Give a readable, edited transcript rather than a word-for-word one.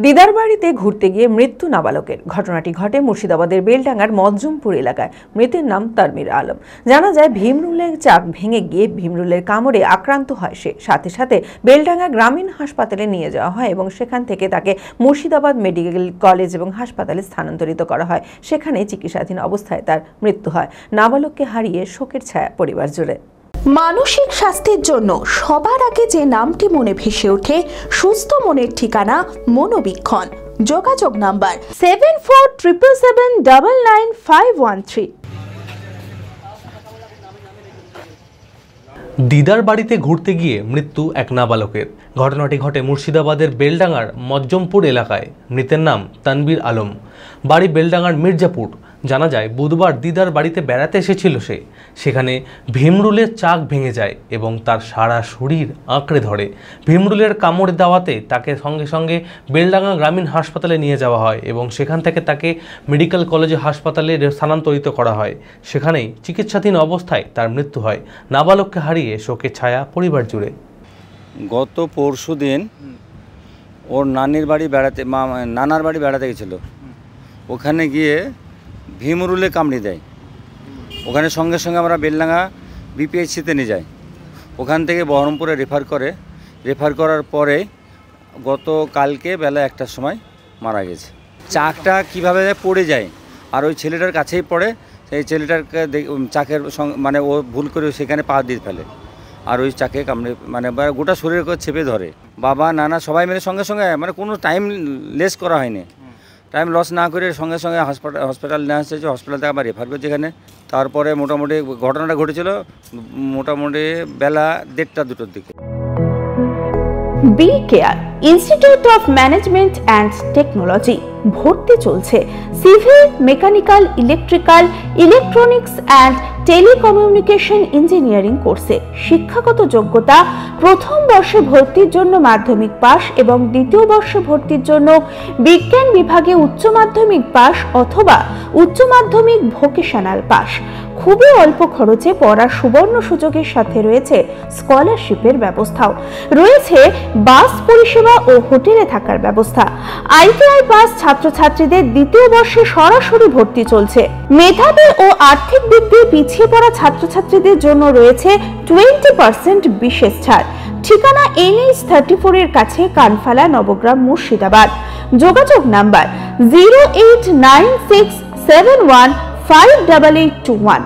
দিদার বাড়িতে ঘুরতে গিয়ে মৃত্যু নাবালকের। ঘটনাটি ঘটে মুর্শিদাবাদের বেলডাঙ্গার মজ্জুমপুর এলাকায়। মৃতের নাম তানবীর আলম। জানা যায় ভীমরুলের চাক ভেঙে গিয়ে ভীমরুলের কামড়ে আক্রান্ত হয় সে। সাথে সাথে বেলডাঙ্গা গ্রামীণ হাসপাতালে নিয়ে যাওয়া হয় এবং সেখান থেকে তাকে মুর্শিদাবাদ মেডিকেল কলেজ এবং হাসপাতালে স্থানান্তরিত করা হয়। সেখানে চিকিৎসাধীন অবস্থায় তার মৃত্যু হয়। নাবালককে হারিয়ে শোকের ছায়া পরিবার জুড়ে। মানসিক স্বাস্থ্যের জন্য সবার আগে যে নামটি মনে ভেসে ওঠে, সুস্থ মনের ঠিকানা মনোবীক্ষণ। যোগাযোগ নাম্বার 7477799513। দিদার বাড়িতে ঘুরতে গিয়ে মৃত্যু এক নাবালকের। ঘটনাটি ঘটে মুর্শিদাবাদের বেলডাঙ্গার মজ্জমপুর এলাকায়। মৃতের নাম তানবীর আলম, বাড়ি বেলডাঙ্গার মির্জাপুর। জানা যায় বুধবার দিদার বাড়িতে বেড়াতে এসেছিল সে। সেখানে ভীমরুলের চাক ভেঙে যায় এবং তার সারা শরীর আঁকড়ে ধরে। ভীমরুলের কামড় দেওয়াতে তাকে সঙ্গে সঙ্গে বেলডাঙ্গা গ্রামীণ হাসপাতালে নিয়ে যাওয়া হয় এবং সেখান থেকে তাকে মেডিকেল কলেজ হাসপাতালে স্থানান্তরিত করা হয়। সেখানেই চিকিৎসাধীন অবস্থায় তার মৃত্যু হয়। নাবালককে হারিয়ে শোকের ছায়া পরিবার জুড়ে। গত পরশুদিন ওর নানার বাড়ি বেড়াতে গেছিলো। ওখানে গিয়ে ভীমরুলে কামড়ে দেয়। ওখানে সঙ্গে সঙ্গে আমরা বেলডাঙ্গা বিপিএইচসিতে নিয়ে যাই। ওখান থেকে বহরমপুরে রেফার করার পরে গত কালকে বেলা 1টার সময় মারা গেছে। চাকটা কিভাবে পড়ে যায় আর ওই ছেলেটার কাছেই পড়ে। সেই ছেলেটাকে চাকের মানে ও ভুল করে সেখানে পা দিয়ে ফেলে আর ওই চাকে কামড়ে গোটা শরীরের করে চেপে ধরে। বাবা নানা সবাই মিলে সঙ্গে সঙ্গে কোনো টাইম লেস করা হয়নি। টাইম লস না করে সঙ্গে সঙ্গে হসপিটাল নিয়ে আসছে। হসপিটাল থেকে আবার রেফার করছে এখানে। তারপরে মোটামুটি ঘটনাটা ঘটেছিল মোটামুটি বেলা 1:30-2টার দিকে। B care institute of management and technology ভর্তি চলছে civil, mechanical, electrical, electronics and telecommunication engineering কোর্সে। শিক্ষাগত যোগ্যতা: প্রথম বর্ষে ভর্তির জন্য মাধ্যমিক পাস এবং দ্বিতীয় বর্ষে ভর্তির জন্য বিজ্ঞান বিভাগে উচ্চ মাধ্যমিক পাস অথবা উচ্চ মাধ্যমিক ভোকেশনাল পাস। খুবই অল্প খরচে পড়ার সুবর্ণ সুযোগের সাথে রয়েছে স্কলারশিপের ব্যবস্থাও। রয়েছে বাস পরিষেবা ও হোটেলে থাকার ব্যবস্থা। আইটিআই পাস ছাত্রছাত্রীদের দ্বিতীয় বর্ষে সরাসরি ভর্তি চলছে। মেধাবী ও আর্থিক দিক দিয়ে পিছিয়ে পড়া ছাত্রছাত্রীদের জন্য রয়েছে 20% বিশেষ ছাড়। ঠিকানা NH34 এর কাছে, কানফালা, নবগ্রাম, মুর্শিদাবাদ। যোগাযোগ নাম্বার 08967158821।